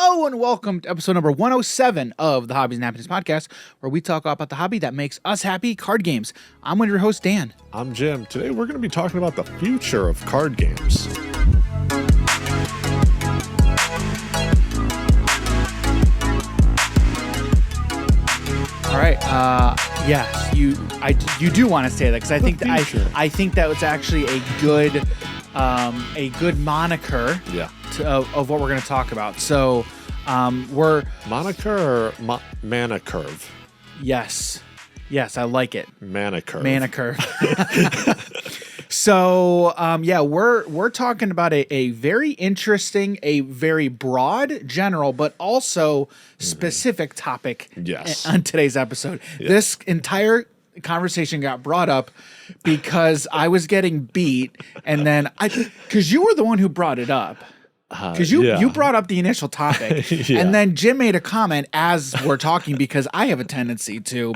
Hello and welcome to episode number 107 of the Hobbies and Happiness podcast, where we talk about the hobby that makes us happy, card games. I'm one of your hosts, Dan. I'm Jim. Today we're going to be talking about the future of card games. All right. Yes, you do want to say that because I think I think that was actually a good moniker. Yeah. Of what we're going to talk about. So, we're Moniker or mana curve? Yes, I like it. Mana curve. So, we're talking about a very interesting, a very broad, general, but also specific topic. Yes. On today's episode. Yeah. This entire conversation got brought up because I was getting beat, and then because you were the one who brought it up. Because you brought up the initial topic, and then Jim made a comment as we're talking, because I have a tendency to,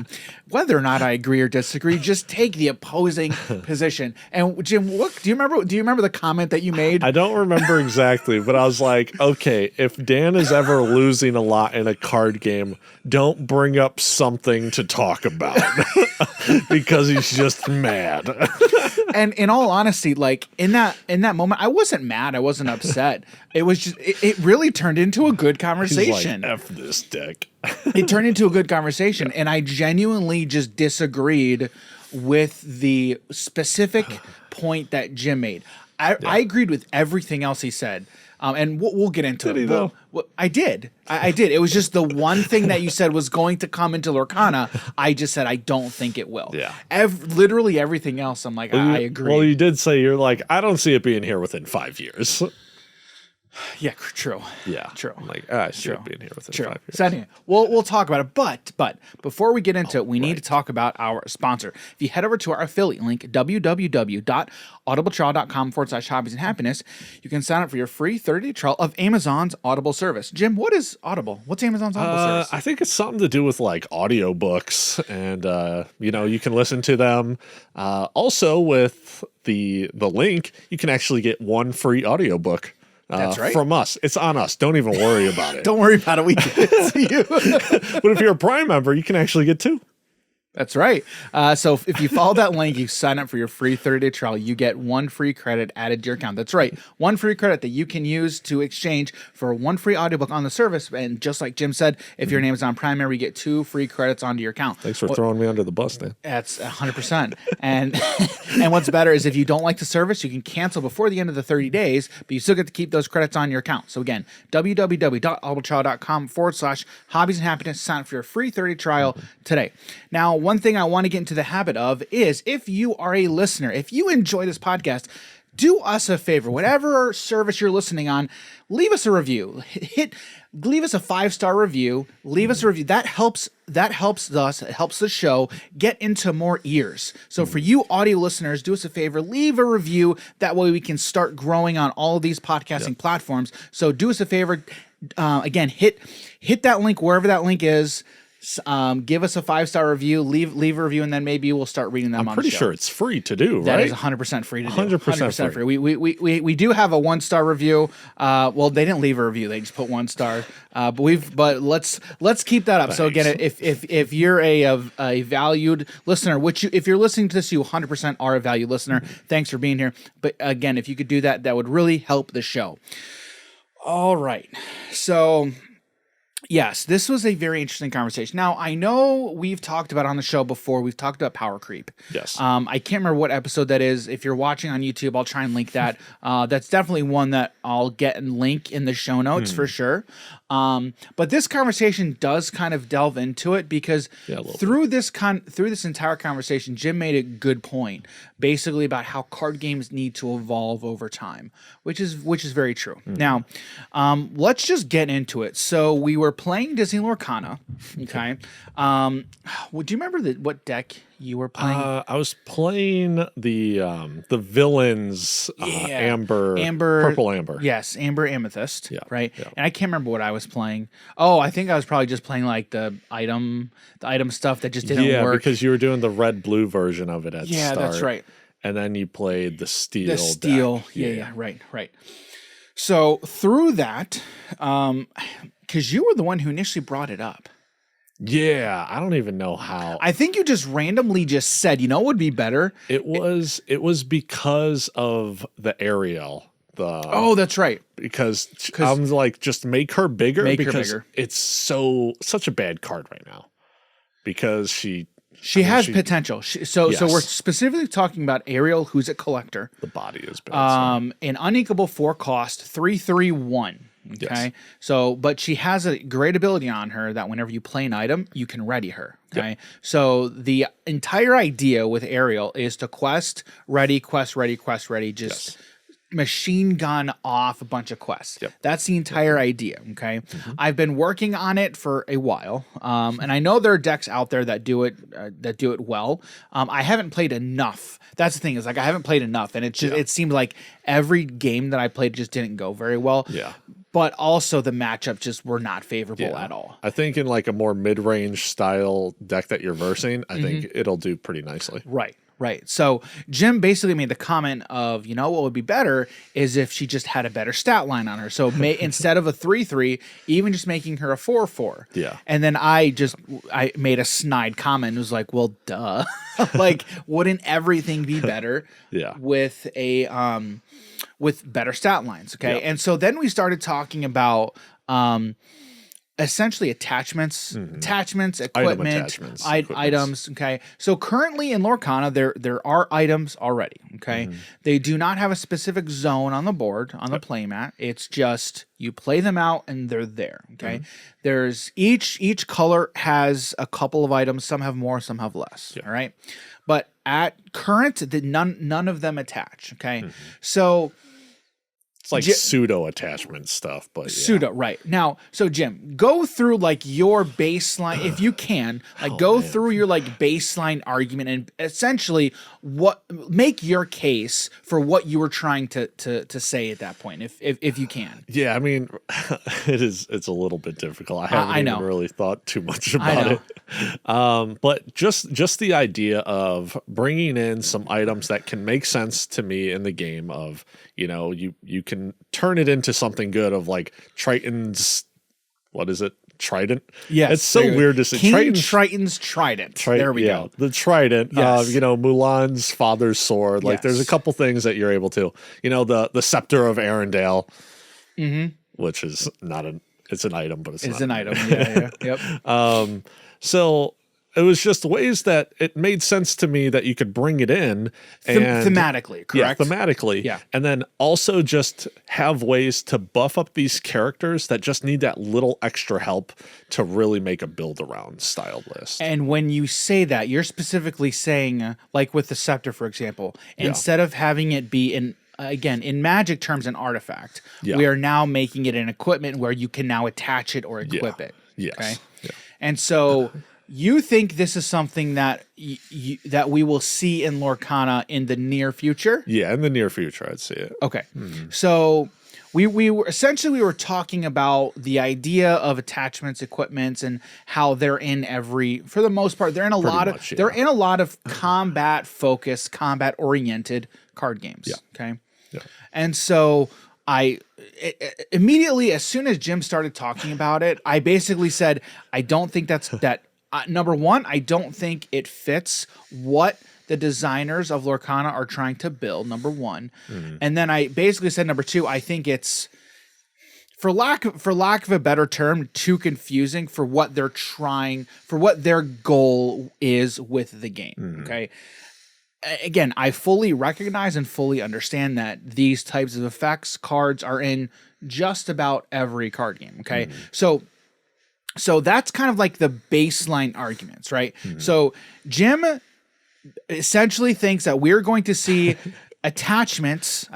whether or not I agree or disagree, just take the opposing position. And Jim, what do you remember the comment that you made? I don't remember exactly, but I was like, okay, if Dan is ever losing a lot in a card game, don't bring up something to talk about because he's just mad. And in all honesty, like in that moment, I wasn't mad. I wasn't upset. It was just, it really turned into a good conversation. He's like, F this dick. It turned into a good conversation. And I genuinely just disagreed with the specific point that Jim made. I agreed with everything else he said. And we'll get into it. Did he though? Well, I did. I did. It was just the one thing that you said was going to come into Lorcana. I just said I don't think it will. Yeah. Literally everything else, I'm like, I agree. Well, you did say you're like, I don't see it being here within 5 years. Yeah, true. Yeah. True. I'm like, I see it being here within 5 years. So anyway, we'll talk about it. But before we get into it, we need to talk about our sponsor. If you head over to our affiliate link, www.audibletrial.com/hobbies and happiness, you can sign up for your free 30-day trial of Amazon's Audible service. Jim, what is Audible? What's Amazon's Audible service? I think it's something to do with like audiobooks, and you can listen to them. Also with the link, you can actually get one free audiobook. That's right. From us. It's on us. Don't even worry about it. Don't worry about it. We give it to you. But if you're a Prime member, you can actually get two. That's right. So if you follow that link, you sign up for your free 30-day trial, you get one free credit added to your account. That's right. One free credit that you can use to exchange for one free audiobook on the service. And just like Jim said, if you're an Amazon Prime member, you get 2 free credits onto your account. Thanks for throwing me under the bus, Dan. That's 100%. And what's better is if you don't like the service, you can cancel before the end of the 30 days, but you still get to keep those credits on your account. So again, www.audibletrial.com/hobbies and happiness. Sign up for your free 30 trial today. Now, one thing I want to get into the habit of is, if you are a listener, if you enjoy this podcast, do us a favor. Whatever service you're listening on, leave us a review. Leave us a 5-star review. Leave us a review. That helps us. It helps the show get into more ears. So for you audio listeners, do us a favor. Leave a review. That way we can start growing on all of these podcasting platforms. So do us a favor. Again, hit that link wherever that link is. Give us a 5-star review, leave a review, and then maybe we'll start reading them on the show. I'm pretty sure it's free to do, right? That is 100% free to do. 100% free. We do have a 1-star review. Well, they didn't leave a review; they just put 1 star. But let's keep that up. Thanks. So again, if you're a valued listener, which if you're listening to this, you 100% are a valued listener. Thanks for being here. But again, if you could do that, that would really help the show. All right, so. Yes, this was a very interesting conversation. Now, I know we've talked about on the show before, we've talked about power creep. Yes. I can't remember what episode that is. If you're watching on YouTube, I'll try and link that. That's definitely one that I'll get and link in the show notes for sure. But this conversation does kind of delve into it because through this entire conversation, Jim made a good point, basically about how card games need to evolve over time, which is very true. Now, let's just get into it. So we were playing Disney Lorcana. Okay. Do you remember what deck you were playing? I was playing the villains, purple amber. Yes, amber amethyst. Yeah, right. yeah. And I can't remember what I was playing. Oh, I think I was probably just playing like the item stuff that just didn't work. Yeah, because you were doing the red-blue version of it at start. Yeah, that's right. And then you played the steel. The steel. Deck. Yeah, right. So through that, because you were the one who initially brought it up. Yeah, I don't even know how. I think you just randomly just said, you know what would be better? It was because of the Ariel. Oh, that's right. Because I'm like, just make her bigger because bigger. it's such a bad card right now. Because she has potential. So Yes. we're specifically talking about Ariel, who's a collector. The body is bad. An unequal 4 cost, 3/3/1. Okay. Yes. So, but she has a great ability on her that whenever you play an item, you can ready her. Okay. Yep. So the entire idea with Ariel is to quest ready, just machine gun off a bunch of quests. Yep. That's the entire idea. Okay. I've been working on it for a while. And I know there are decks out there that do it well. I haven't played enough. That's the thing, is like, I haven't played enough, and it seemed like every game that I played just didn't go very well. Yeah. But also the matchup just were not favorable at all. I think in like a more mid-range style deck that you're versing, I think it'll do pretty nicely. Right. So Jim basically made the comment of, you know, what would be better is if she just had a better stat line on her. So instead of a 3/3, even just making her a 4/4. Yeah. And then I made a snide comment. It was like, well, duh. Like, wouldn't everything be better with with better stat lines? Okay. Yep. And so then we started talking about essentially attachments, equipment, items. Okay. So currently in Lorcana, there are items already. Okay. They do not have a specific zone on the board, on the playmat. It's just you play them out and they're there. Okay. There's each color has a couple of items. Some have more, some have less. All right. But at current, none of them attach. Okay. So it's like pseudo attachment stuff, but pseudo, right. Now, so Jim, go through like your baseline, if you can, like through your like baseline argument and essentially make your case for what you were trying to say at that point, if you can. Yeah, I mean, it's a little bit difficult. I haven't even really thought too much about it. But just the idea of bringing in some items that can make sense to me in the game of, you know, you can turn it into something good of like Triton's, what is it? Trident? Yes. It's so weird to say. Triton's Trident. There we go. The Trident. Yes. You know, Mulan's father's sword. Like there's a couple things that you're able to. You know, the Scepter of Arendelle, which is not it's an item, but it's not an item. Yeah. Yep. So it was just ways that it made sense to me that you could bring it in and thematically, correct? Yeah, thematically. Yeah. And then also just have ways to buff up these characters that just need that little extra help to really make a build around style list. And when you say that, you're specifically saying, like with the Scepter, for example, instead of having it be in Magic terms, an artifact, we are now making it an equipment where you can now attach it or equip it. Yes. Okay. Yeah. And so you think this is something that that we will see in Lorcana in the near future? Yeah, in the near future, I'd see it. Okay. So we were talking about the idea of attachments, equipments, and how they're in for the most part, they're in a lot of combat focused, combat oriented card games. Yeah. Okay. Yeah. And so immediately, as soon as Jim started talking about it, I basically said, I don't think that. Number one, I don't think it fits what the designers of Lorcana are trying to build, number one. And then I basically said, number two, I think it's, for lack of a better term, too confusing for what they're trying, for what their goal is with the game. Okay. Again, I fully recognize and fully understand that these types of effects cards are in just about every card game. Okay. So that's kind of like the baseline arguments, right? So Jim essentially thinks that we're going to see items.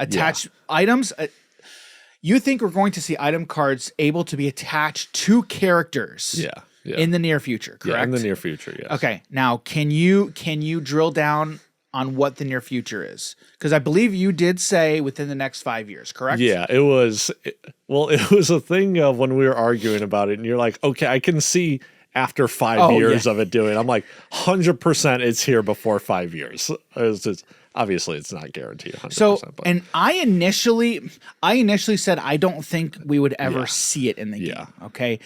You think we're going to see item cards able to be attached to characters in the near future, correct? Yeah, in the near future, yes. Okay. Now, can you drill down on what the near future is? Because I believe you did say within the next 5 years, correct? Yeah, it was a thing of when we were arguing about it, and you're like, okay, I can see after 5 Oh, years yeah. of it doing. I'm like 100% it's here before 5 years. Obviously it's not guaranteed 100%. So, but and I initially said I don't think we would ever Yeah. see it in the Yeah. game. Okay.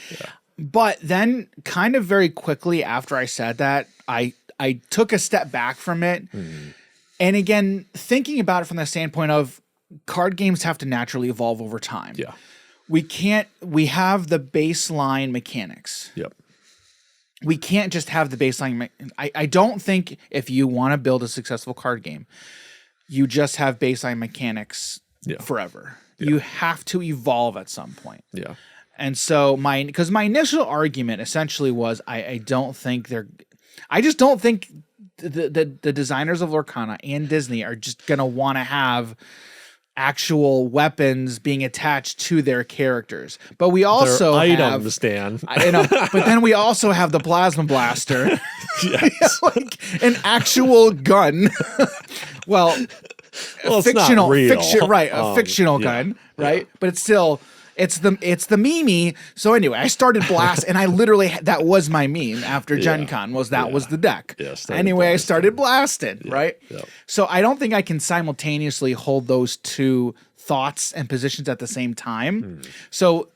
But then kind of very quickly after I said that, I took a step back from it. And again, thinking about it from the standpoint of card games have to naturally evolve over time. yeah. We have the baseline mechanics. Yep. We can't just have the baseline. I don't think if you want to build a successful card game, you just have baseline mechanics forever. You have to evolve at some point. Yeah. And so my initial argument essentially was I just don't think the designers of Lorcana and Disney are just gonna want to have actual weapons being attached to their characters. But we also Their have items, Dan. I know, but then we also have the plasma blaster, Yes. like an actual gun. well, Well, it's fictional, not real. a fictional gun, right? But it's still. It's the meme. So anyway, I started blast, and I literally that was my meme after Gen Con was the deck. Yeah, anyway, I started blasting, right? Yep. So I don't think I can simultaneously hold those two thoughts and positions at the same time. So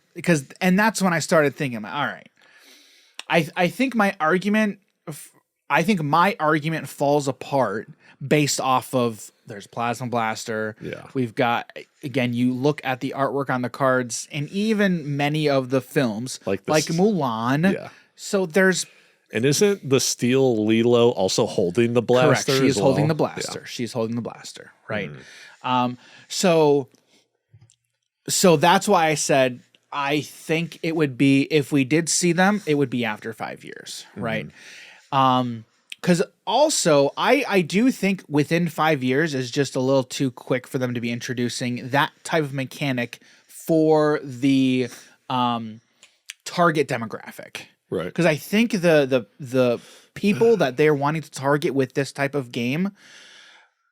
and that's when I started thinking, all right, I think my argument falls apart based off of there's Plasma Blaster. Yeah. We've got, again, you look at the artwork on the cards and even many of the films like Mulan. Yeah. So there's. And isn't the steel Lilo also holding the blaster? Correct. She is as holding well? the blaster. Yeah. She's holding the blaster. Right. So that's why I said, I think it would be, if we did see them, it would be after 5 years. Right. Because also, I do think within 5 years is just a little too quick for them to be introducing that type of mechanic for the target demographic. Right. Because I think the people that they're wanting to target with this type of game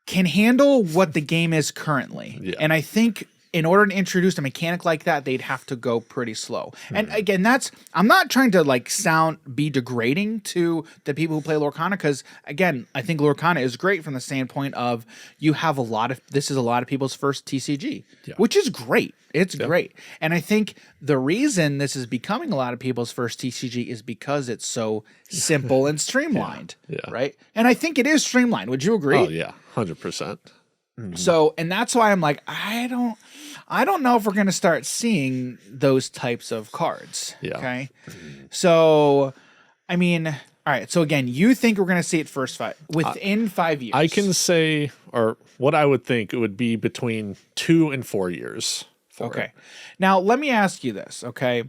can handle what the game is currently. Yeah. And I think in order to introduce a mechanic like that, they'd have to go pretty slow. And again, I'm not trying to be degrading to the people who play Lorcana, because again, I think Lorcana is great from the standpoint of this is a lot of people's first TCG, which is great. It's great. And I think the reason this is becoming a lot of people's first TCG is because it's so simple and streamlined. Right. And I think it is streamlined. Would you agree? Oh yeah. 100%. So, and that's why I'm like, I don't know if we're going to start seeing those types of cards. Yeah. Okay. So, I mean, all right. So again, you think we're going to see it within 5 years? I can say, or what I would think it would be between 2 and 4 years. Okay. Now, let me ask you this. Okay.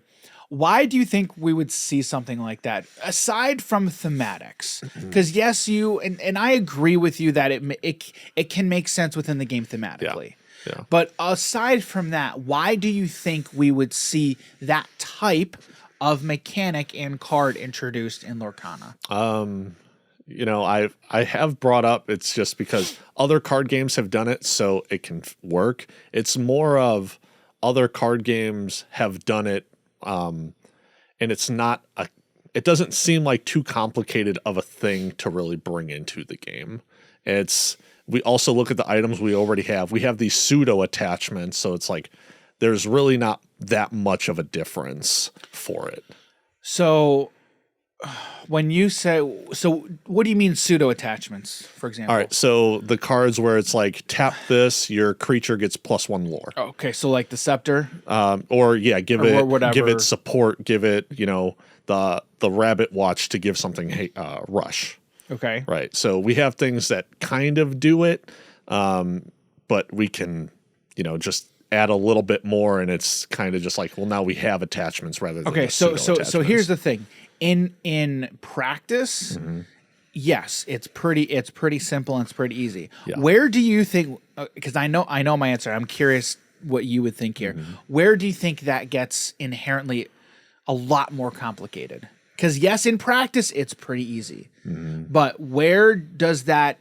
Why do you think we would see something like that aside from thematics? Because yes, and I agree with you that it can make sense within the game thematically. Yeah. But aside from that, why do you think we would see that type of mechanic and card introduced in Lorcana? I have brought up, it's just because other card games have done it, so it can work. It's more of other card games have done it. And it's not it doesn't seem like too complicated of a thing to really bring into the game. We also look at the items we already have. We have these pseudo attachments. So it's like, there's really not that much of a difference for it. So when you say, what do you mean pseudo attachments, for example? All right. So the cards where it's like, tap this, your creature gets +1 lore. Okay. So like the scepter, give it support, give it, the rabbit watch to give something rush. Okay. Right. So we have things that kind of do it, but we can, just add a little bit more, and it's kind of just like, well, now we have attachments rather than so here's the thing. In practice, yes, it's pretty simple and it's pretty easy. Yeah. Where do you think, because I know my answer, I'm curious what you would think here. Where do you think that gets inherently a lot more complicated? Because yes, in practice, it's pretty easy. But where does that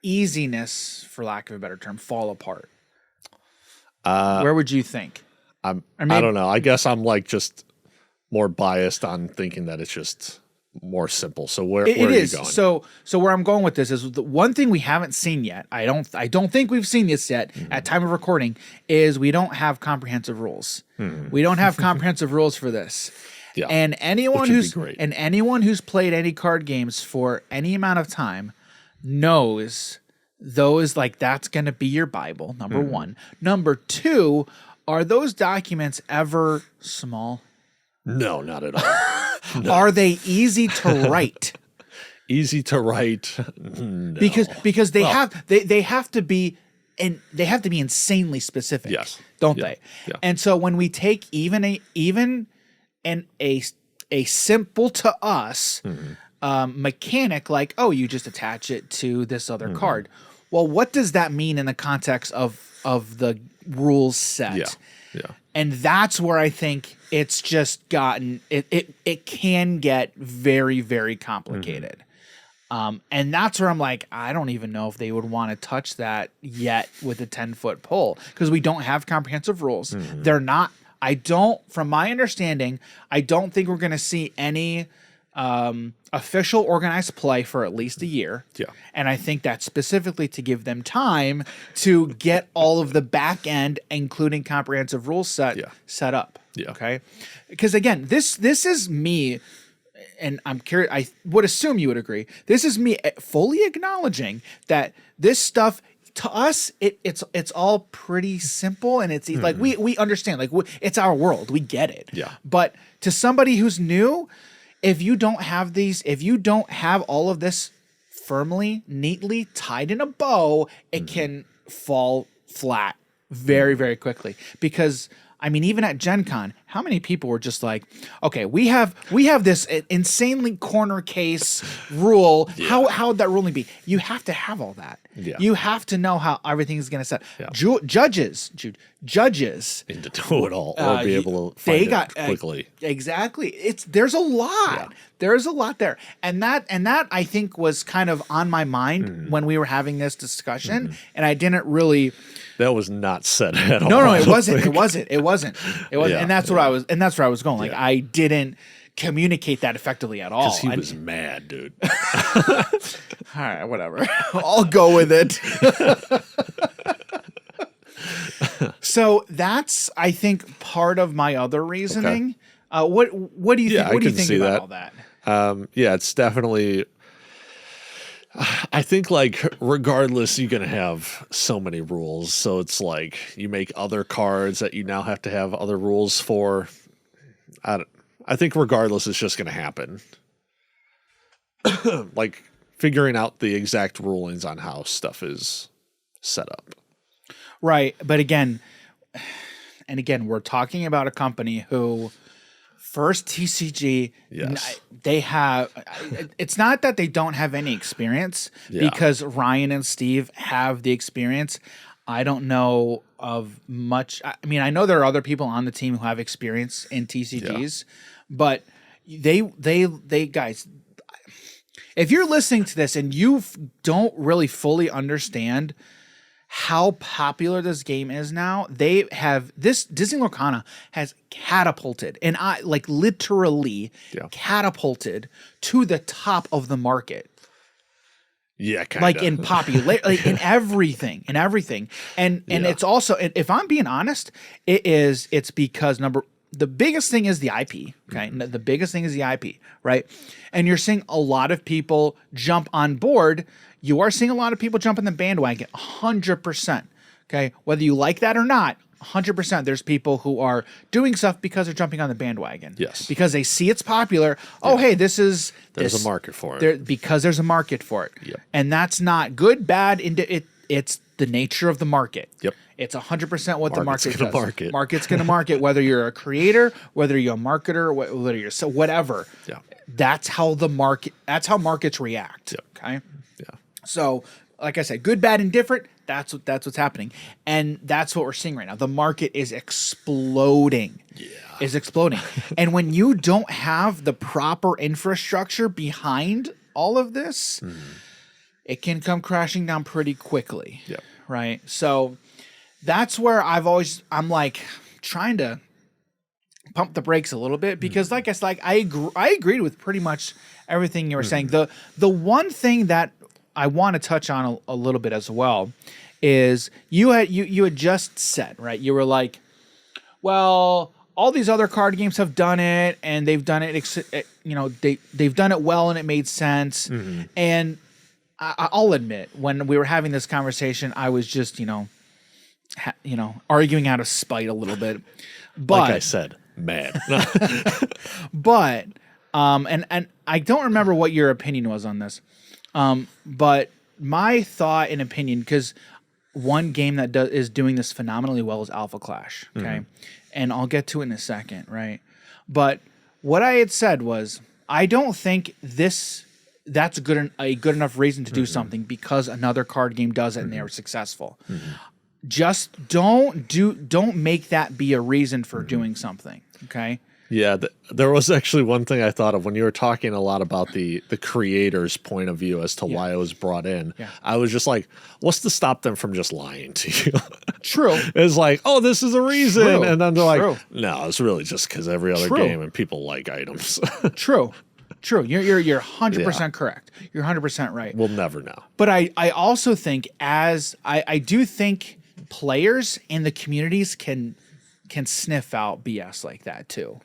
easiness, for lack of a better term, fall apart? Where would you think? I don't know. I guess I'm like just more biased on thinking that it's just more simple. So where It are you is. going? So where I'm going with this is the one thing we haven't seen yet. I don't think we've seen this yet at time of recording is we don't have comprehensive rules. We don't have comprehensive rules for this. Yeah. And anyone Which would be great. anyone who's played any card games for any amount of time knows those, like, that's going to be your Bible, number one. Number two, are those documents ever small? No, not at all. No. Are they easy to write? Easy to write? No. Because they have to be, and they have to be insanely specific. Yes. Don't Yeah. they? Yeah. And so when we take even a simple to us mechanic, like, oh, you just attach it to this other card. Well, what does that mean in the context of the rules set? Yeah. Yeah. And that's where I think it's just gotten it can get very, very complicated. And that's where I'm like, I don't even know if they would want to touch that yet with a 10-foot pole, because we don't have comprehensive rules. They're not. From my understanding, I don't think we're going to see any official organized play for at least a year. Yeah. And I think that's specifically to give them time to get all of the back end, including comprehensive rules set up. Yeah. Okay. Because again, this is me, and I'm curious, I would assume you would agree. This is me fully acknowledging that this stuff, to us, it's all pretty simple, and it's like we understand, like it's our world, we get it. Yeah. But to somebody who's new, if you don't have all of this firmly, neatly tied in a bow, it can fall flat very, very quickly. Because I mean, even at Gen Con, how many people were just like, okay, we have this insanely corner case rule. Yeah. How would that ruling be? You have to have all that. Yeah. You have to know how everything is going to set. Yeah. Judges And to do it all or be able to find it quickly. Exactly. There's a lot. Yeah. There's a lot there. And that I think was kind of on my mind when we were having this discussion. And I didn't really. That was not said at all. No, it wasn't. It wasn't. Yeah, and that's where I was. And that's where I was going. Like, Yeah. I didn't communicate that effectively at all. Because he was mad, dude. All right, whatever. I'll go with it. So that's, I think, part of my other reasoning. What do you think? What do you think about all that? Yeah, it's definitely. I think, like, regardless, you're going to have so many rules. So it's like you make other cards that you now have to have other rules for. I think regardless, it's just going to happen. Like figuring out the exact rulings on how stuff is set up. Right. But again, we're talking about a company who first TCG, Yes. they have, it's not that they don't have any experience because Ryan and Steve have the experience. I don't know of much. I mean, I know there are other people on the team who have experience in TCGs, but they guys, if you're listening to this and you don't really fully understand how popular this game is now, they have this. Disney Lorcana has catapulted, and I like literally catapulted to the top of the market. Yeah, kind of. Like in popularity, like in everything, and it's also, if I'm being honest, it's because the biggest thing is the IP. Okay, the biggest thing is the IP, right? And you're seeing a lot of people jump on board. You are seeing a lot of people jump on the bandwagon, 100%. Okay, whether you like that or not, 100%. There's people who are doing stuff because they're jumping on the bandwagon. Yes, because they see it's popular. Oh, hey, there's a market for it. Because there's a market for it. Yep. And that's not good, bad. It's the nature of the market. Yep. It's 100% what the market gonna does. market. Market's going to market, whether you're a creator, whether you're a marketer, whether you're whatever. Yeah. That's how markets react. Yep. Okay. Yeah. So, like I said, good, bad, and different. That's what's happening, and that's what we're seeing right now. The market is exploding. Yeah. Is exploding, and when you don't have the proper infrastructure behind all of this, it can come crashing down pretty quickly. Yeah. Right. So that's where I'm like trying to pump the brakes a little bit because, like I said, I agreed with pretty much everything you were saying. The one thing that I want to touch on a little bit as well is you had just said, right? You were like, well, all these other card games have done it, and they've done it. They've done it well, and it made sense. And I'll admit, when we were having this conversation, I was just arguing out of spite a little bit. But like I said, mad. but and I don't remember what your opinion was on this. But my thought and opinion, because one game that is doing this phenomenally well is Alpha Clash. Okay. And I'll get to it in a second. Right. But what I had said was, I don't think that's a good enough reason to do something because another card game does it and they're successful. Just don't make that be a reason for doing something. Okay. Yeah, there was actually one thing I thought of when you were talking a lot about the creator's point of view as to why it was brought in. Yeah. I was just like, what's to stop them from just lying to you? True. It's like, oh, this is a reason. True. And then they're like, True. no, it's really just because every other game and people like items. True. You're 100% correct. You're 100% right. We'll never know. But I also think I do think players in the communities can sniff out BS like that too.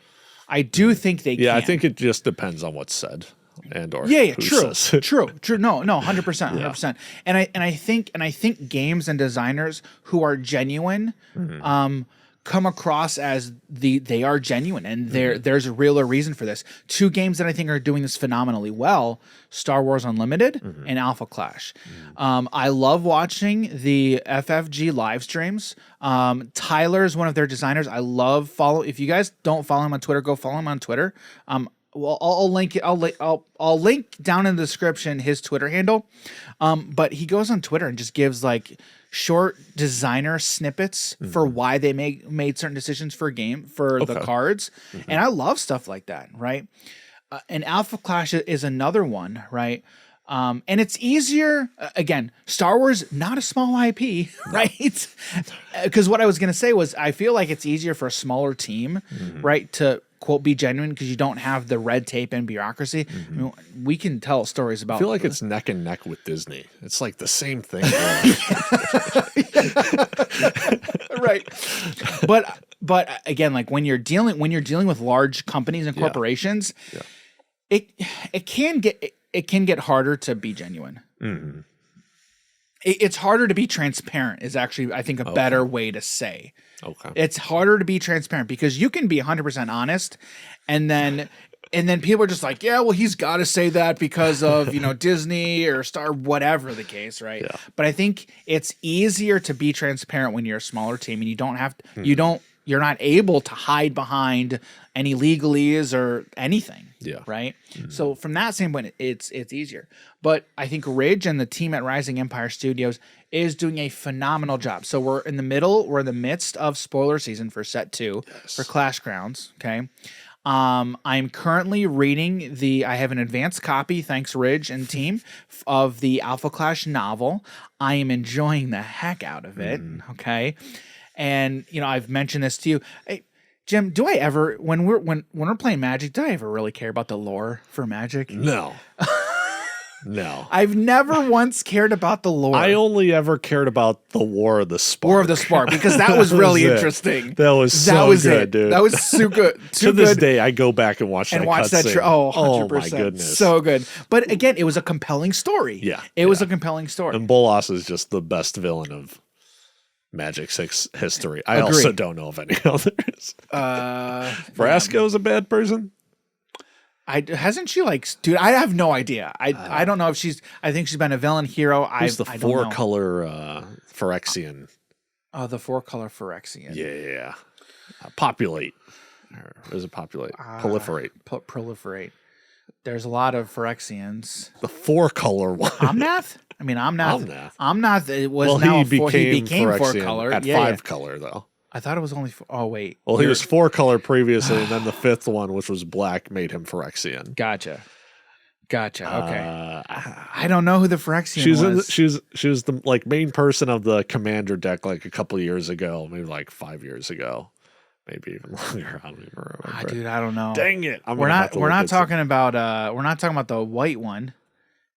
I do think they can. Yeah, I think it just depends on what's said and or Yeah, who true. says. True. No, 100%, 100%. And I think games and designers who are genuine come across as they are genuine, and there's a real reason for this. Two games that I think are doing this phenomenally well: Star Wars Unlimited and Alpha Clash. I love watching the FFG live streams. Tyler is one of their designers. I love if you guys don't follow him on Twitter, go follow him on Twitter. Well, I'll link it. I'll link down in the description his Twitter handle. But he goes on Twitter and just gives like short designer snippets for why they made certain decisions for the cards, and I love stuff like that, right? And Alpha Clash is another one, right? And it's easier. Again, Star Wars, not a small IP, right? Because what I was going to say was, I feel like it's easier for a smaller team, right, to quote be genuine because you don't have the red tape and bureaucracy. I mean, we can tell stories about. I feel like it's neck and neck with Disney. It's like the same thing. Right. But again, like when you're dealing with large companies and corporations, it can get harder to be genuine. It's harder to be transparent is actually, I think, a better way to say. Okay. It's harder to be transparent because you can be 100% honest, and then people are just like, yeah, well, he's got to say that because of, Disney or Star, whatever the case, right? Yeah. But I think it's easier to be transparent when you're a smaller team and you don't have to, you're not able to hide behind any legalese or anything. Yeah. Right. So from that standpoint, it's easier. But I think Ridge and the team at Rising Empire Studios is doing a phenomenal job. So we're in the midst of spoiler season for set 2 for Clash Grounds. Okay. I'm currently reading I have an advanced copy, thanks Ridge and team, of the Alpha Clash novel. I am enjoying the heck out of it. Okay. And, I've mentioned this to you. Hey, Jim, do I ever, when we're playing Magic, do I ever really care about the lore for Magic? No. No. I've never once cared about the lore. I only ever cared about the War of the Spark. War of the Spark, because that was really interesting. That was so good, dude. That was so good. To this day, I go back and watch that cutscene. 100%. Oh, my goodness. So good. But again, it was a compelling story. Yeah. It was a compelling story. And Bolas is just the best villain of Magic 6 history. I also don't know of any others. Frasco's a bad person? Hasn't she dude, I have no idea. I don't know if I think she's been a villain hero. Who's the 4-color Phyrexian? Oh, the 4-color Phyrexian. Yeah. Populate. Or is it populate? Proliferate. Proliferate. There's a lot of Phyrexians. The 4-color one. Omnath? I mean, Omnath. Omnath he became 4-color. At 5-color, though. I thought it was only. Oh wait. Well, he was 4-color previously, and then the 5th one, which was black, made him Phyrexian. Gotcha. Okay. I don't know who the Phyrexian was. She was the main person of the commander deck a couple years ago, maybe 5 years ago. maybe even longer. I don't even remember. Dude, I don't know. Dang it! We're not talking about the white one.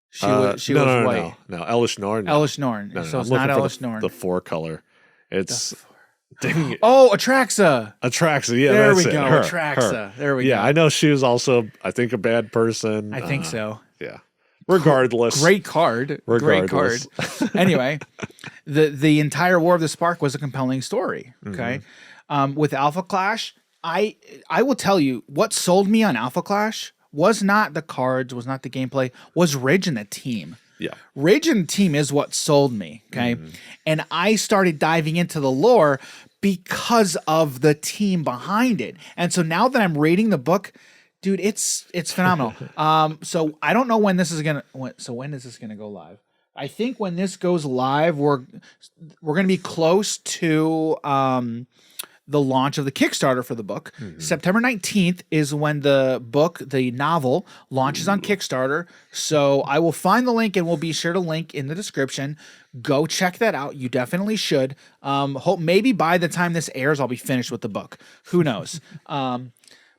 She was white. No, Elish Norn. Elish Norn. No, so it's I'm not looking for Elish Norn. The 4 color. It's dang it. Oh, Atraxa. Atraxa. Yeah, There that's we go. Her, Atraxa. her. There we go. Yeah, I know she was also, I think, a bad person. I think so. Yeah. Regardless. Great card. Regardless. Great card. Anyway, the entire War of the Spark was a compelling story. Okay. With Alpha Clash, I will tell you what sold me on Alpha Clash was not the cards, was not the gameplay, was Ridge and the team. Yeah. Ridge and the team is what sold me. Okay. And I started diving into the lore because of the team behind it. And so now that I'm reading the book, dude, it's phenomenal. So I don't know when this is gonna. When is this gonna go live? I think when this goes live, we're gonna be close to the launch of the Kickstarter for the book. September 19th is when the book, the novel, launches on Kickstarter. So I will find the link and we'll be sure to link in the description. Go check that out. You definitely should. Hope maybe by the time this airs, I'll be finished with the book. Who knows?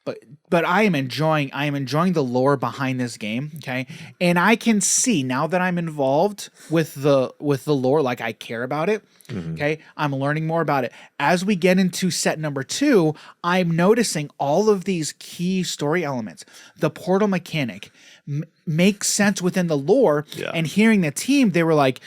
But I am enjoying the lore behind this game, okay? And I can see now that I'm involved with the lore, like I care about it, okay? I'm learning more about it. As we get into set number 2, I'm noticing all of these key story elements. The portal mechanic makes sense within the lore, and hearing the team, they were like,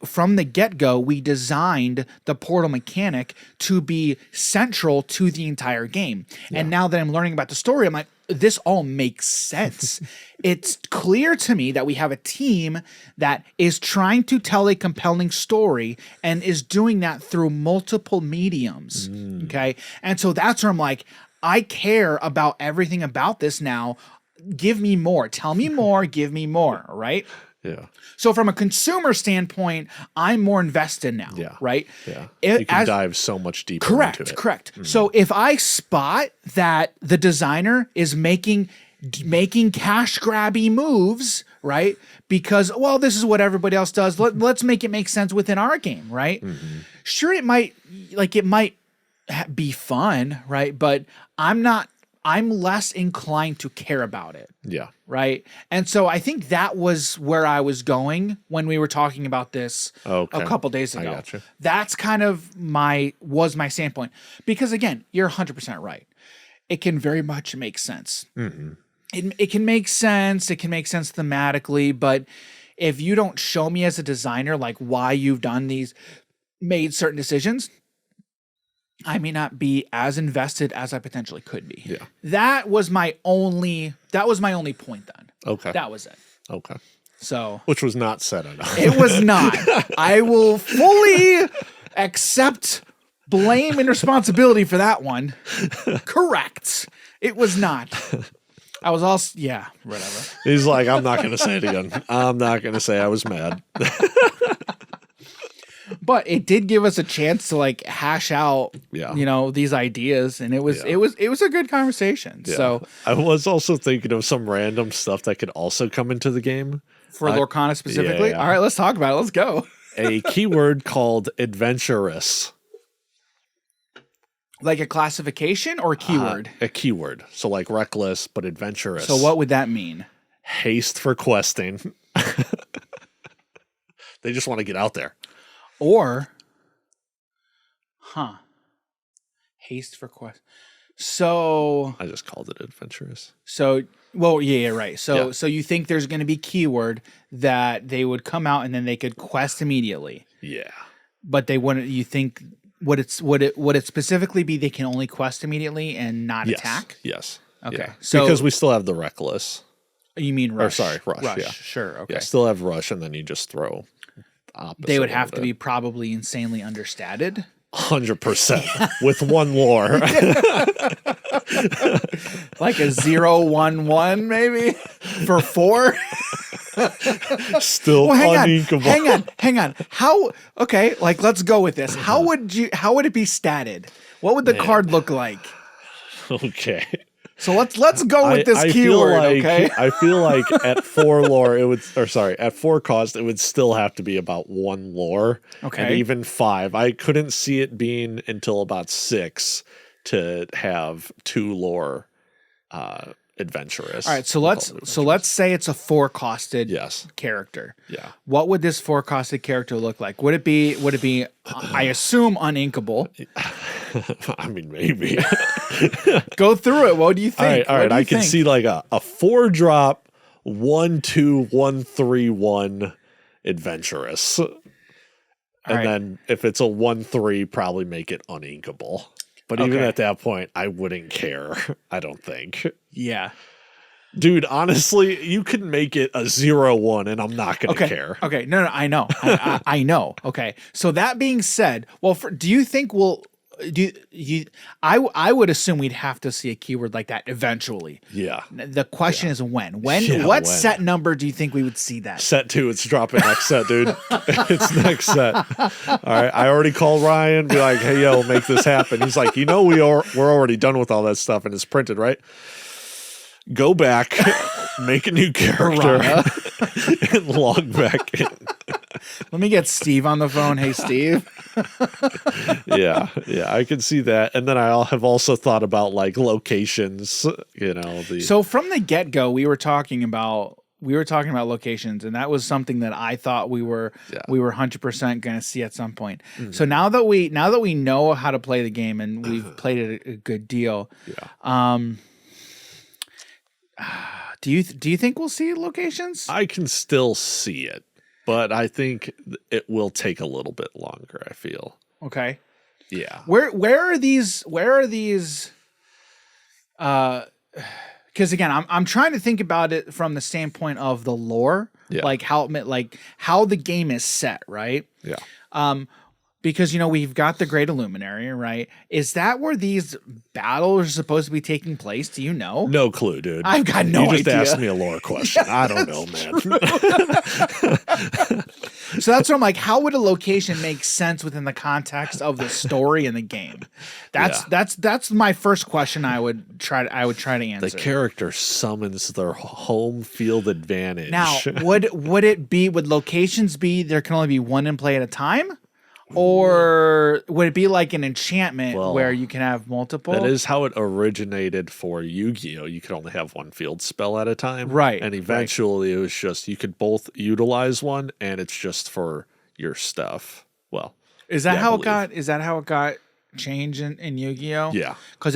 from the get-go, we designed the portal mechanic to be central to the entire game. And now that I'm learning about the story, I'm like, this all makes sense. It's clear to me that we have a team that is trying to tell a compelling story and is doing that through multiple mediums. Okay. And so that's where I'm like, I care about everything about this now. Give me more. Tell me more. Give me more. Right? Yeah. So from a consumer standpoint, I'm more invested now, right? Yeah. You can dive so much deeper into it. Correct. So if I spot that the designer is making cash grabby moves, right? Because, well, this is what everybody else does. Let's make it make sense within our game, right? Sure, it might be fun, right? But I'm less inclined to care about it. Yeah. Right. And so I think that was where I was going when we were talking about this a couple days ago. I gotcha. That's kind of my standpoint. Because again, you're 100% right. It can very much make sense. It can make sense. It can make sense thematically. But if you don't show me as a designer, like why you've made certain decisions, I may not be as invested as I potentially could be. Yeah. That was my only point then. Okay. That was it. Okay. So, which was not said enough. It was not. I will fully accept blame and responsibility for that one. Correct. It was not. I was also, whatever. He's like, I'm not going to say it again. I'm not going to say I was mad. But it did give us a chance to like hash out, these ideas, and it was a good conversation. Yeah. So I was also thinking of some random stuff that could also come into the game for Lorcana specifically. All right, let's talk about it. Let's go. A keyword called adventurous, like a classification or a keyword. A keyword, so like reckless but adventurous. So what would that mean? Haste for questing. They just want to get out there. Or, haste for quest. So I just called it adventurous. So, well, yeah, right. So you think there's going to be keyword that they would come out and then they could quest immediately. Yeah. But they wouldn't. You think would it specifically be they can only quest immediately and not attack? Yes. Okay. Yeah. So because we still have the reckless. You mean rush? Or sorry, rush. Yeah. Sure. Okay. Yeah. Still have rush, and then you just throw. They would have to be probably insanely understated. 100% with one lore. Like a 0-1-1 maybe for 4. Still uninkable. Hang on. How? Okay, like let's go with this. How would it be statted? What would the card look like? Okay. So let's go with this keyword, okay? I feel like at 4 lore at 4 cost it would still have to be about 1 lore. Okay. And even 5. I couldn't see it being until about 6 to have 2 lore adventurous. All right, so let's say it's a 4-costed Yes. character. Yeah. What would this 4-costed character look like? Would it be I assume uninkable? I mean, maybe. Go through it. What do you think? All right. I can see like a 4-drop 1-2-1-3-1 adventurous. And then if it's a 1-3, probably make it uninkable. But even at that point, I wouldn't care. I don't think. Yeah. Dude, honestly, you could make it a 0-1 and I'm not going to care. Okay. No, I know. I know. Okay. So that being said, do you think I would assume we'd have to see a keyword like that eventually. Yeah. The question is when. What set number do you think we would see that? Set 2, it's dropping next set, dude. It's next set. All right. I already called Ryan, be like, hey, yo, make this happen. He's like, we're already done with all that stuff and it's printed, right? Go back, make a new character, and log back in. Let me get Steve on the phone. Hey, Steve. Yeah, I can see that. And then I have also thought about like locations, So from the get-go, we were talking about locations, and that was something that I thought we were 100% going to see at some point. Mm-hmm. So now that we know how to play the game and we've played it a good deal, do you think we'll see locations? I can still see it, but I think it will take a little bit longer, I feel. Okay. Yeah. Where are these because again, I'm trying to think about it from the standpoint of the lore, like how the game is set, right? Yeah. Because we've got the Great Illuminary, right? Is that where these battles are supposed to be taking place? Do you know? No clue, dude. I've got no idea. You just asked me a lore question. I don't know, man. So that's what I'm like. How would a location make sense within the context of the story and the game? That's my first question. I would try to answer. The character summons their home field advantage. Now, would locations be there can only be one in play at a time? Or would it be like an enchantment where you can have multiple? That is how it originated for Yu-Gi-Oh! You could only have one field spell at a time. Right. And eventually it was just, you could both utilize one and it's just for your stuff. Well, is that how it got changed in Yu-Gi-Oh? Yeah. Because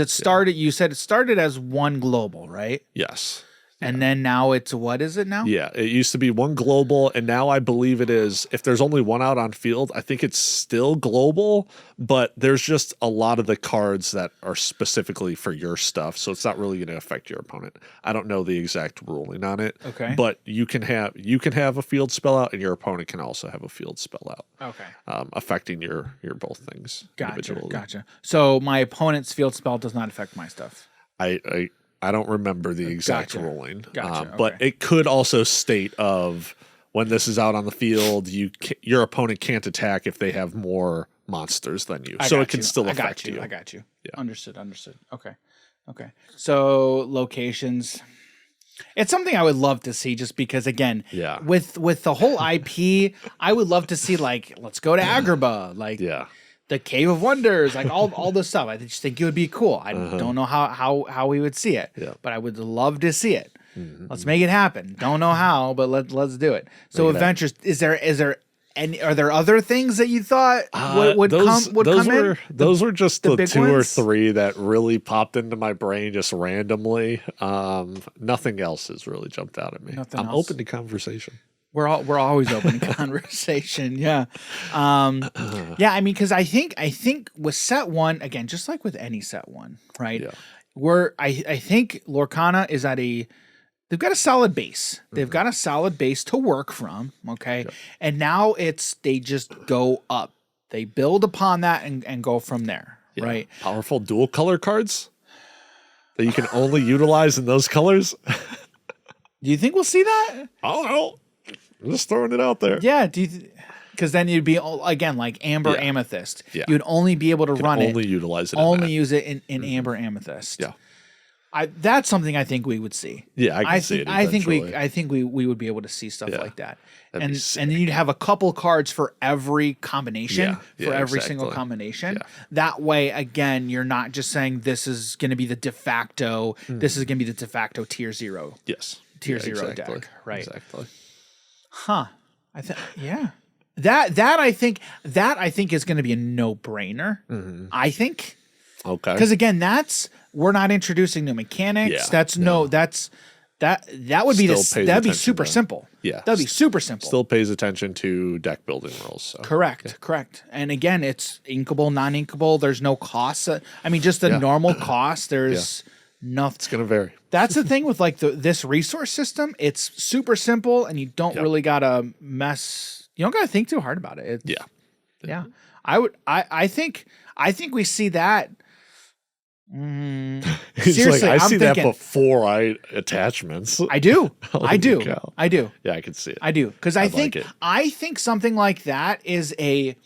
you said it started as one global, right? Yes. And then now it's, what is it now? Yeah, it used to be one global, and now I believe it is, if there's only one out on field, I think it's still global, but there's just a lot of the cards that are specifically for your stuff, so it's not really going to affect your opponent. I don't know the exact ruling on it. Okay. But you can have a field spell out, and your opponent can also have a field spell out. Okay. Affecting your both things individually. Gotcha. So my opponent's field spell does not affect my stuff. I don't remember the exact ruling, Gotcha. But it could also state of when this is out on the field, your opponent can't attack if they have more monsters than you, so it can still affect you. I got you. Yeah. Understood. Okay. So locations, it's something I would love to see, just because again, with the whole IP, I would love to see let's go to Agrabah, the Cave of Wonders, all this stuff. I just think it would be cool. I don't know how we would see it, but I would love to see it. Mm-hmm. Let's make it happen. Don't know how, but let's do it. So adventures, are there other things that you thought would come in? Those were just the 2 or 3 that really popped into my brain just randomly. Nothing else has really jumped out at me. I'm open to conversation. We're always open to conversation. Yeah. I mean, because I think with set 1, again, just like with any set 1, right? Yeah. I think Lorcana is they've got a solid base. They've got a solid base to work from. Okay. Yeah. And now they just go up. They build upon that and go from there. Yeah. Right. Powerful dual color cards that you can only utilize in those colors. Do you think we'll see that? I don't know. I'm just throwing it out there. Yeah, because then you'd be again like Amber Amethyst. Yeah. You'd only be able to run only utilize it. Only use it in Amber Amethyst. Yeah. That's something I think we would see. Yeah, I can see it eventually. I think we would be able to see stuff like that. That'd be And sick. then you'd have a couple cards for every combination, for every single exactly. combination. Yeah. That way, again, you're not just saying this is going to be the de facto. This is going to be the de facto tier 0. Yes. Tier 0 deck, right? Exactly. Huh. That I think is going to be a no-brainer. I think. Okay. Because again, we're not introducing new mechanics. Yeah, That would be that'd be super simple. Yeah. That'd be super simple. Still pays attention to deck building rules. So. Correct. And again, it's inkable, non-inkable. There's no cost. I mean, just the normal cost. There's nothing. It's gonna vary. That's the thing with like this resource system. It's super simple, and you don't really gotta mess. You don't gotta think too hard about it. Yeah. I think we see that. Seriously, I see thinking, that before attachments. I do. Holy cow. I do. Yeah, I can see it. I do. Because I think something like that is a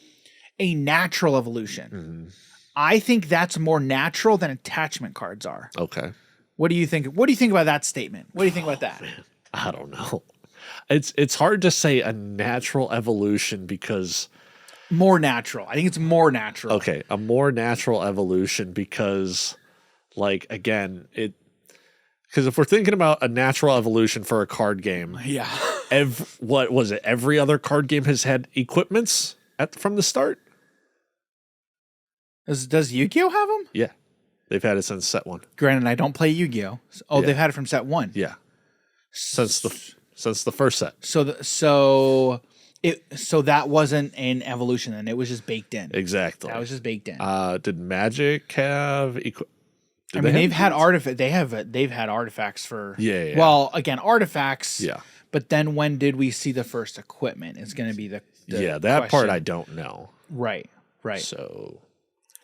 natural evolution. I think that's more natural than attachment cards are. Okay. What do you think? What do you think about that statement? What do you think about that? Man, I don't know. It's hard to say a natural evolution because more natural. I think it's more natural. Okay, a more natural evolution because, like, again, because if we're thinking about a natural evolution for a card game, what was it? Every other card game has had equipments from the start. Does Yu-Gi-Oh have them? Yeah, they've had it since set 1. Granted, I don't play Yu-Gi-Oh. They've had it from set 1. Yeah, since the first set. So that wasn't an evolution then. It was just baked in. Exactly. That was just baked in. Did Magic have they've had they've had artifacts for Yeah. Well, again, artifacts. Yeah. But then when did we see the first equipment? It's going to be the that question. part I don't know. Right. So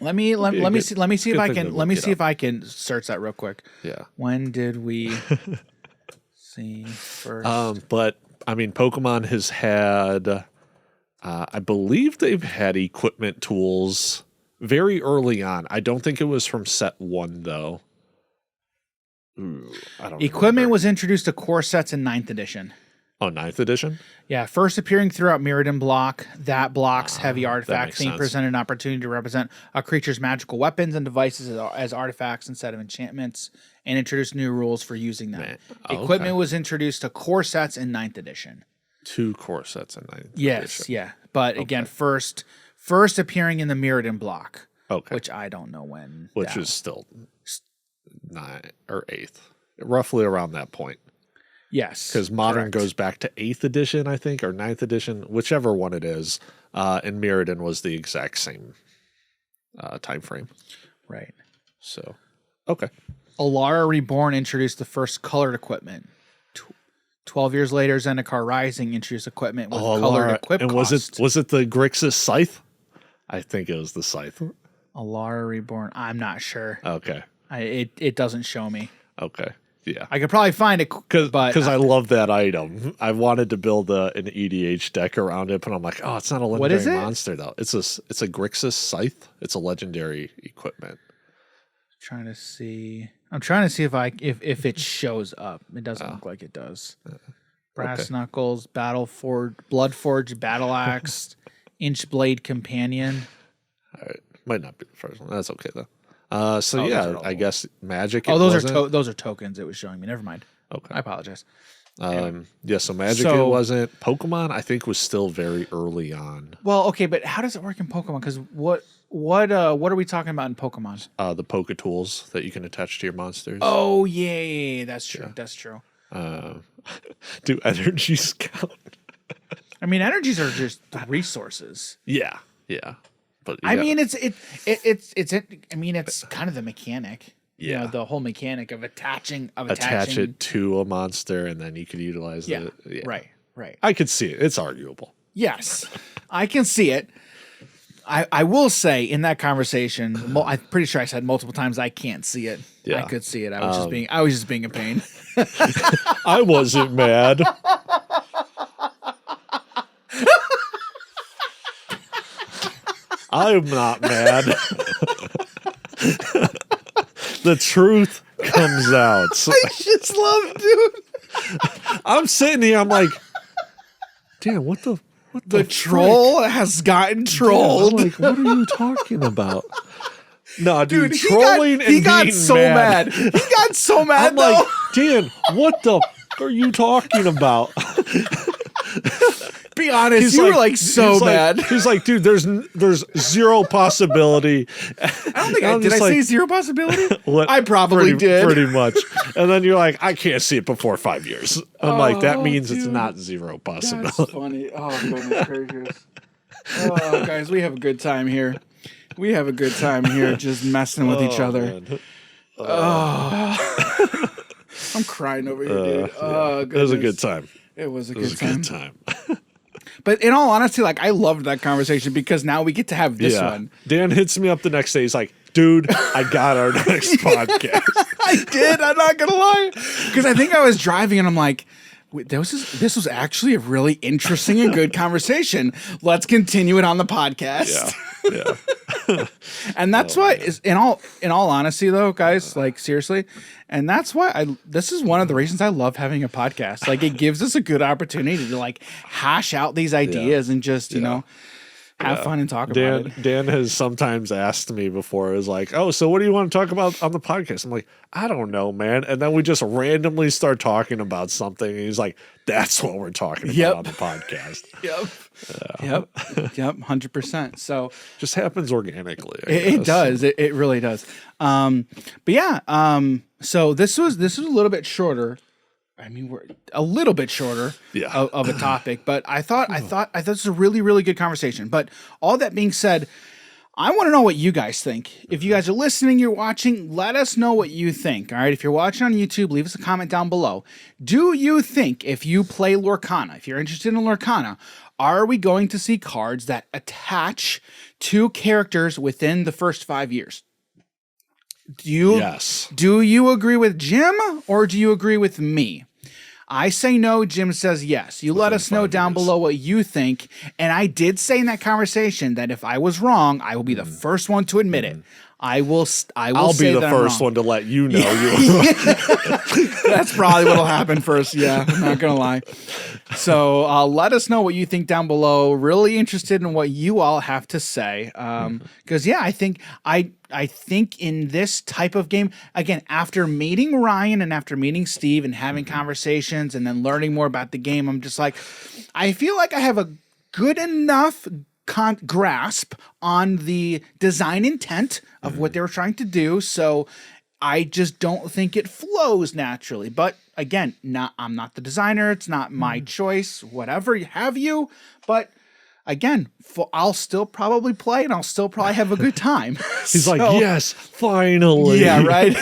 let me see if I can search that real quick. Yeah. When did we see first? But I mean, Pokemon has had, I believe they've had equipment tools very early on. I don't think it was from set 1 though. I don't. Equipment was introduced to core sets in 9th edition. Oh, 9th edition? Yeah, first appearing throughout Mirrodin block. That block's heavy artifact theme sense. presented an opportunity to represent a creature's magical weapons and devices as artifacts instead of enchantments, and introduced new rules for using them. Equipment was introduced to core sets in 9th edition. 2 core sets in 9th edition. Yes, yeah. But again, first appearing in the Mirrodin block. Okay. Which I don't know when. Which is still 9th or 8th. Roughly around that point. Yes. Because Modern goes back to 8th edition, I think, or 9th edition, whichever one it is. And Mirrodin was the exact same time frame. Right. So, okay. Alara Reborn introduced the first colored equipment. 12 years later, Zendikar Rising introduced equipment with colored equipment. And was it the Grixis Scythe? I think it was the Scythe. Alara Reborn. I'm not sure. Okay. It doesn't show me. Okay. Yeah. I could probably find it because I love that item. I wanted to build an EDH deck around it, but I'm like, oh, it's not a legendary monster though. It's a Grixis Scythe. It's a legendary equipment. I'm trying to see if it shows up. It doesn't look like it does. Brass Knuckles, Bloodforge, Battle Axe, Inchblade Companion. All right. Might not be the first one. That's okay though. I guess Magic. Those are tokens. It was showing me. Never mind. Okay, I apologize. So Magic it wasn't. Pokemon I think was still very early on. Well, okay, but how does it work in Pokemon? Because what are we talking about in Pokemon? The Poke tools that you can attach to your monsters. Oh yeah, that's true. Yeah. That's true. Do energies count? I mean, energies are just resources. Yeah. But I mean, it's kind of the mechanic. Yeah. You know, the whole mechanic of attaching attach it to a monster and then you could utilize it. Yeah. Right. I could see it. It's arguable. Yes, I can see it. I will say in that conversation, I'm pretty sure I said multiple times I can't see it. Yeah. I could see it. I was just being a pain. I wasn't mad. I'm not mad. The truth comes out. I just love, dude. I'm sitting here. I'm like, damn, what the troll has gotten trolled. I'm like, what are you talking about? No, dude, trolling and being got so mad. He got so mad. I'm like, Dan, what the are you talking about? Be honest, you were like so mad. He's like, dude, there's zero possibility. I don't think did I say zero possibility? I probably did. Pretty much. And then you're like, I can't see it before 5 years. I'm like, that means it's not zero possibility. That's funny. Oh, goodness gracious. Oh, guys, we have a good time here. We have a good time here just messing with each other. I'm crying over here, dude. Oh, goodness. It was a good time. It was a good time. But But in all honesty, like, I loved that conversation because now we get to have this one. Dan hits me up the next day. He's like, dude, I got our next podcast. I did. I'm not going to lie. Because I think I was driving and I'm like, this was actually a really interesting and good conversation. Let's continue it on the podcast. Yeah. And that's why, in all honesty, though, guys, like, seriously, and that's why this is one of the reasons I love having a podcast. Like, it gives us a good opportunity to like hash out these ideas and just, you know, have fun and talk about it. Dan has sometimes asked me before, is like, oh, so what do you want to talk about on the podcast? I'm like, I don't know, man. And then we just randomly start talking about something. And he's like, that's what we're talking about on the podcast. Yep. 100%. So just happens organically. It does. It really does. But yeah. So this was a little bit shorter. I mean, we're a little bit shorter of a topic, but I thought this was a really, really good conversation. But all that being said, I want to know what you guys think. If you guys are listening, you're watching, let us know what you think. All right. If you're watching on YouTube, leave us a comment down below. Do you think if you play Lorcana, if you're interested in Lorcana, are we going to see cards that attach to characters within the first 5 years? Yes. Do you agree with Jim or do you agree with me? I say no. Jim says yes. You let us know down below what you think. And I did say in that conversation that if I was wrong, I will be the first one to admit it. I'll be the first one to let you know. That's probably what'll happen first. Yeah, I'm not gonna lie. So let us know what you think down below. Really interested in what you all have to say. Because I think in this type of game, again, after meeting Ryan and after meeting Steve and having conversations and then learning more about the game, I'm just like, I feel like I have a good enough grasp on the design intent of what they were trying to do. So I just don't think it flows naturally. But again, I'm not the designer. It's not my choice, whatever have you. But again, I'll still probably play and I'll still probably have a good time. He's like, yes, finally. Yeah, right.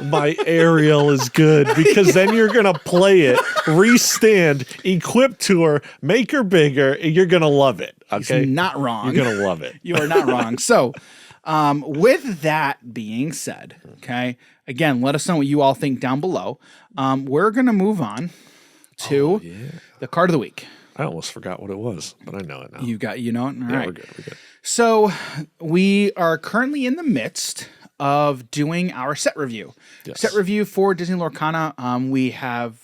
My Ariel is good because then you're going to play it, restand, equip to her, make her bigger, and you're going to love it. Okay. He's not wrong. You're going to love it. You are not wrong. So, with that being said, okay, again, let us know what you all think down below. We're going to move on to the card of the week. I almost forgot what it was, but I know it now. You know it? All right. We're good. So we are currently in the midst of doing our set review. Yes. Set review for Disney Lorcana. We have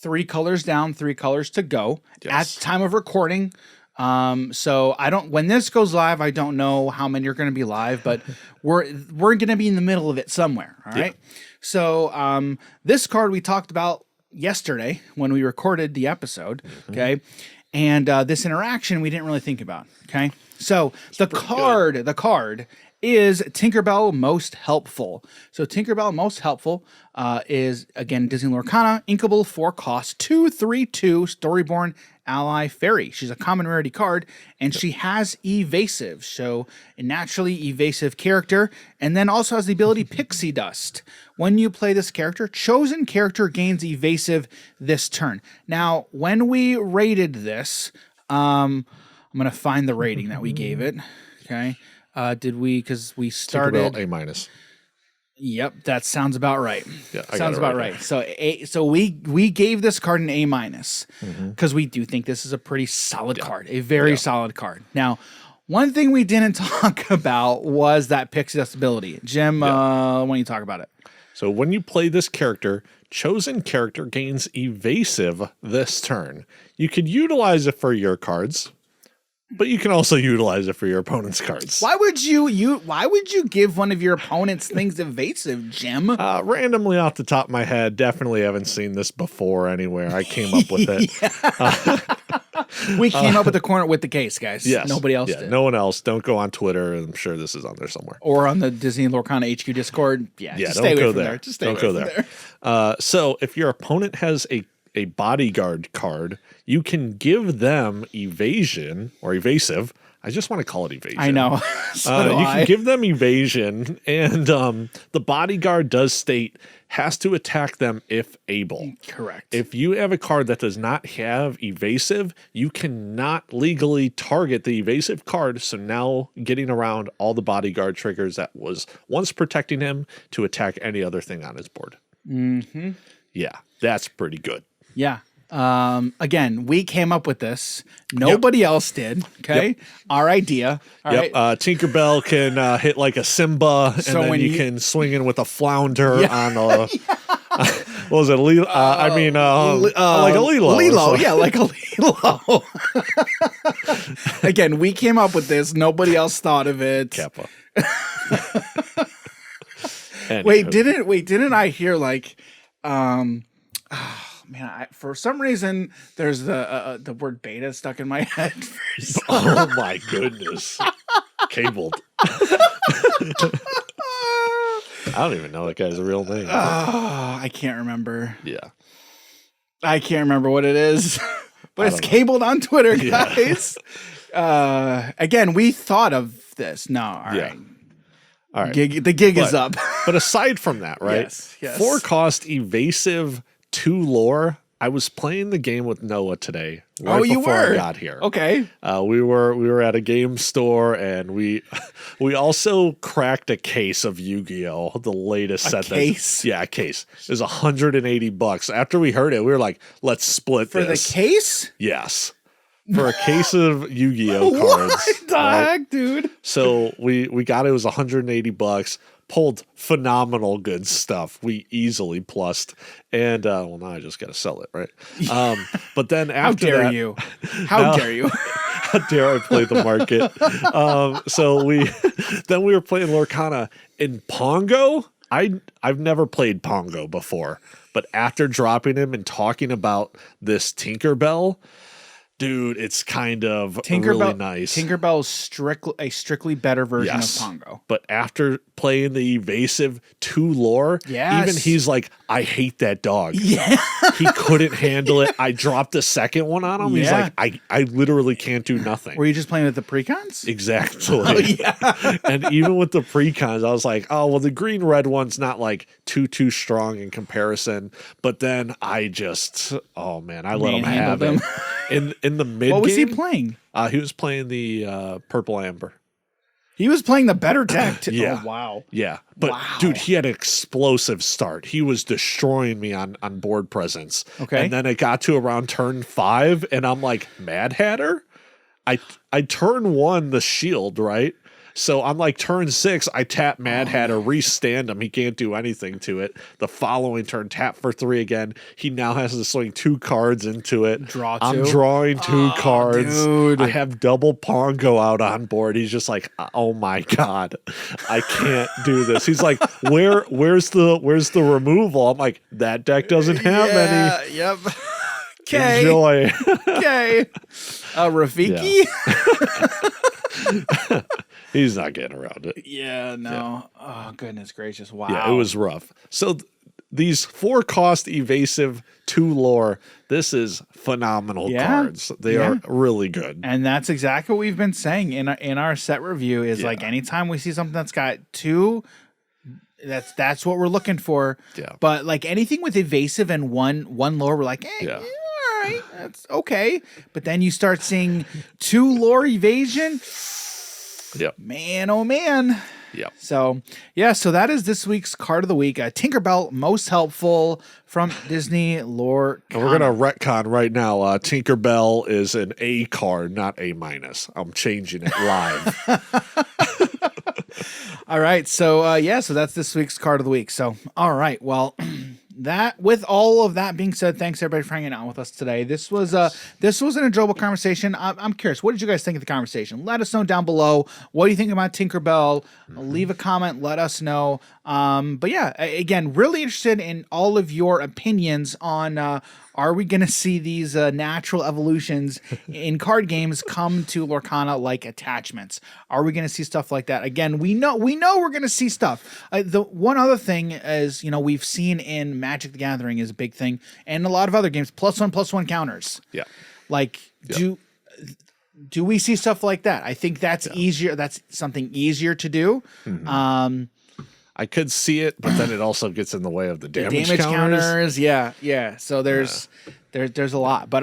3 colors down, 3 colors to go at the time of recording. So when this goes live, I don't know how many are going to be live, but we're going to be in the middle of it somewhere. All right. So this card we talked about yesterday when we recorded the episode, okay, and this interaction we didn't really think about, okay. So the card is Tinkerbell Most Helpful. So Tinkerbell Most Helpful is, again, Disney Lorcana, inkable, 4 cost, 2/3/2 Storyborn Ally Fairy. She's a common rarity card, and she has evasive, so a naturally evasive character, and then also has the ability Pixie Dust. When you play this character, chosen character gains evasive this turn. Now, when we rated this, I'm going to find the rating that we gave it, okay? Because we started Tinkerbell A-. Yep, that sounds about right. Yeah, sounds about right. So we gave this card an A- because we do think this is a pretty solid card, a very solid card. Now, one thing we didn't talk about was that Pixie Dust ability. Jim, why don't you talk about it? So when you play this character, chosen character gains evasive this turn. You could utilize it for your cards, but you can also utilize it for your opponent's cards. Why would you give one of your opponent's things evasive, Jim? Randomly off the top of my head, definitely haven't seen this before anywhere. I came up with it. We came up with the corner with the case, guys. Yes. Nobody else did. No one else. Don't go on Twitter. I'm sure this is on there somewhere. Or on the Disney Lorcana HQ Discord. Yeah, just stay away from there. Just stay away from there. So if your opponent has a bodyguard card, you can give them evasion or evasive. I just want to call it evasion. I know. You can give them evasion, and the bodyguard does state has to attack them if able. Correct. If you have a card that does not have evasive, you cannot legally target the evasive card. So now getting around all the bodyguard triggers that was once protecting him to attack any other thing on his board. Mm-hmm. Yeah, that's pretty good. Yeah. Again, we came up with this. Nobody else did. Okay. Yep. Our idea. All right. Tinkerbell can hit like a Simba, and So then when you can swing in with a flounder on a. What was it? Like a Lilo. Lilo, yeah, like a Lilo. Again, we came up with this. Nobody else thought of it. Kappa. Didn't I hear like, for some reason there's the word beta stuck in my head. Oh my goodness. Cabled. I don't even know that guy's real name. I can't remember. Yeah. I can't remember what it is, but it's cabled on Twitter, guys. Yeah. Again, we thought of this. No, all right. All right. The gig is up. But aside from that, right? Yes. 4-cost evasive 2 lore. I was playing the game with Noah today. Before I got here. Okay. We were at a game store, and we also cracked a case of Yu-Gi-Oh! The latest set. Case? A case. It was $180. After we heard it, we were like, let's split for this. The case? Yes. For a case of Yu-Gi-Oh! cards. What the heck, dude? So we got it was $180. Pulled phenomenal good stuff. We easily plussed. And now I just got to sell it, right? But then after How dare that, you? How dare you? How dare I play the market? So we were playing Lorcana in Pongo. I've never played Pongo before, but after dropping him and talking about this Tinkerbell, dude, it's kind of really nice. Tinkerbell's strictly better version of Pongo. But after playing the evasive 2 lore, even he's like, I hate that dog. Yeah. He couldn't handle it. I dropped the second one on him. He's like, I literally can't do nothing. Were you just playing with the precons? Exactly. Oh, yeah. And even with the precons, I was like, oh, well, the green-red one's not like too strong in comparison. But then I just, I let him have it. In the mid game. What was he playing? He was playing the purple amber. He was playing the better deck. Yeah. Oh, wow. Yeah. But dude, he had an explosive start. He was destroying me on board presence. Okay. And then it got to around turn 5, and I'm like, Mad Hatter? I turn 1 the shield, right? So I'm like turn 6, I tap Mad Hatter, restand him. He can't do anything to it. The following turn, tap for 3 again. He now has to swing 2 cards into it. Draw 2. I'm drawing 2 cards. Dude. I have double Pongo out on board. He's just like, oh my God, I can't do this. He's like, where's the removal? I'm like, that deck doesn't have any. Yep. Okay. Enjoy. Okay. Rafiki? Yeah. He's not getting around it. Yeah, no. Yeah. Oh, goodness gracious. Wow. Yeah, it was rough. So these 4-cost evasive 2 lore, this is phenomenal cards. They are really good. And that's exactly what we've been saying in our set review is like anytime we see something that's got 2, that's what we're looking for. Yeah. But like anything with evasive and one lore, we're like, all right, that's okay. But then you start seeing 2 lore evasion. Yep. Man, oh man. Yep. So that is this week's card of the week. Tinkerbell, most helpful from Disney Lorcana. And we're going to retcon right now. Tinkerbell is an A card, not A-. I'm changing it live. All right. So so that's this week's card of the week. So all right. Well, that with all of that being said, thanks everybody for hanging out with us today. This was an enjoyable conversation. I'm curious, what did you guys think of the conversation? Let us know down below. What do you think about Tinkerbell? Leave a comment. Let us know. But yeah, again, really interested in all of your opinions on. Are we going to see these natural evolutions in card games come to Lorcana like attachments? Are we going to see stuff like that? Again, we know we're going to see stuff. The one other thing is, we've seen in Magic the Gathering is a big thing, and a lot of other games, +1/+1 counters. Yeah. Like, do we see stuff like that? I think that's easier. That's something easier to do. I could see it, but then it also gets in the way of the damage counters. Yeah. So there's a lot, but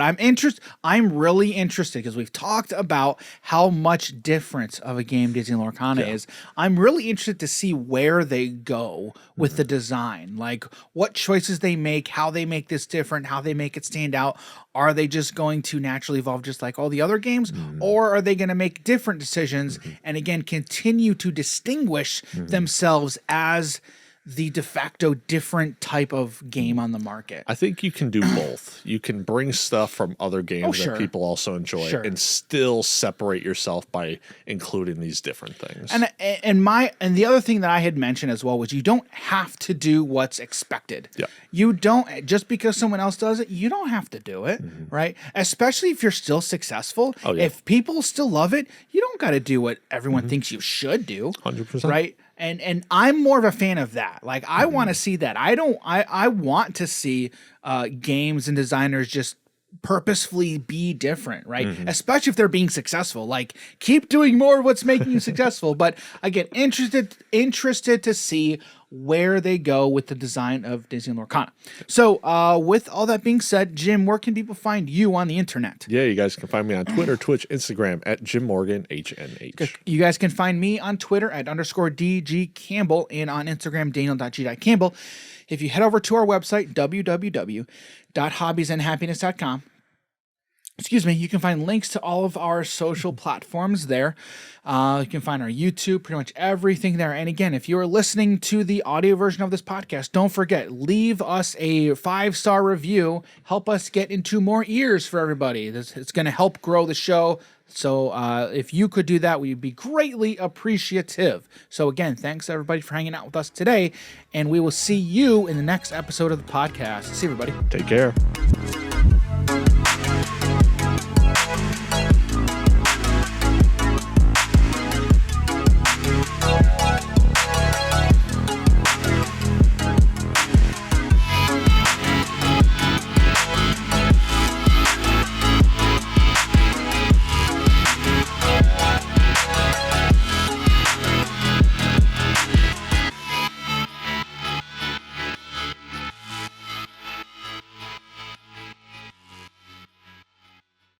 I'm really interested because we've talked about how much difference of a game Disney Lorcana is. I'm really interested to see where they go with the design, like what choices they make, how they make this different, how they make it stand out. Are they just going to naturally evolve just like all the other games, or are they going to make different decisions and again continue to distinguish themselves as the de facto different type of game on the market? I think you can do both. You can bring stuff from other games that people also enjoy and still separate yourself by including these different things. And the other thing that I had mentioned as well was you don't have to do what's expected. Yeah. You don't, just because someone else does it, you don't have to do it, right? Especially if you're still successful. Oh, yeah. If people still love it, you don't got to do what everyone thinks you should do. 100%. Right? And I'm more of a fan of that. Like, I want to see that. I want to see games and designers just purposefully be different, right? Especially if they're being successful. Like, keep doing more of what's making you successful. But again, interested to see where they go with the design of Disney Lorcana. So with all that being said, Jim, where can people find you on the internet? Yeah, you guys can find me on Twitter, Twitch, Instagram at Jim Morgan, HNH. You guys can find me on Twitter at _DG Campbell and on Instagram, Daniel.G.Campbell. If you head over to our website, www.hobbiesandhappiness.com, you can find links to all of our social platforms there. You can find our YouTube, pretty much everything there. And again, if you are listening to the audio version of this podcast, don't forget, leave us a 5-star review. Help us get into more ears for everybody. It's going to help grow the show. So if you could do that, we'd be greatly appreciative. So again, thanks everybody for hanging out with us today. And we will see you in the next episode of the podcast. See you, everybody. Take care.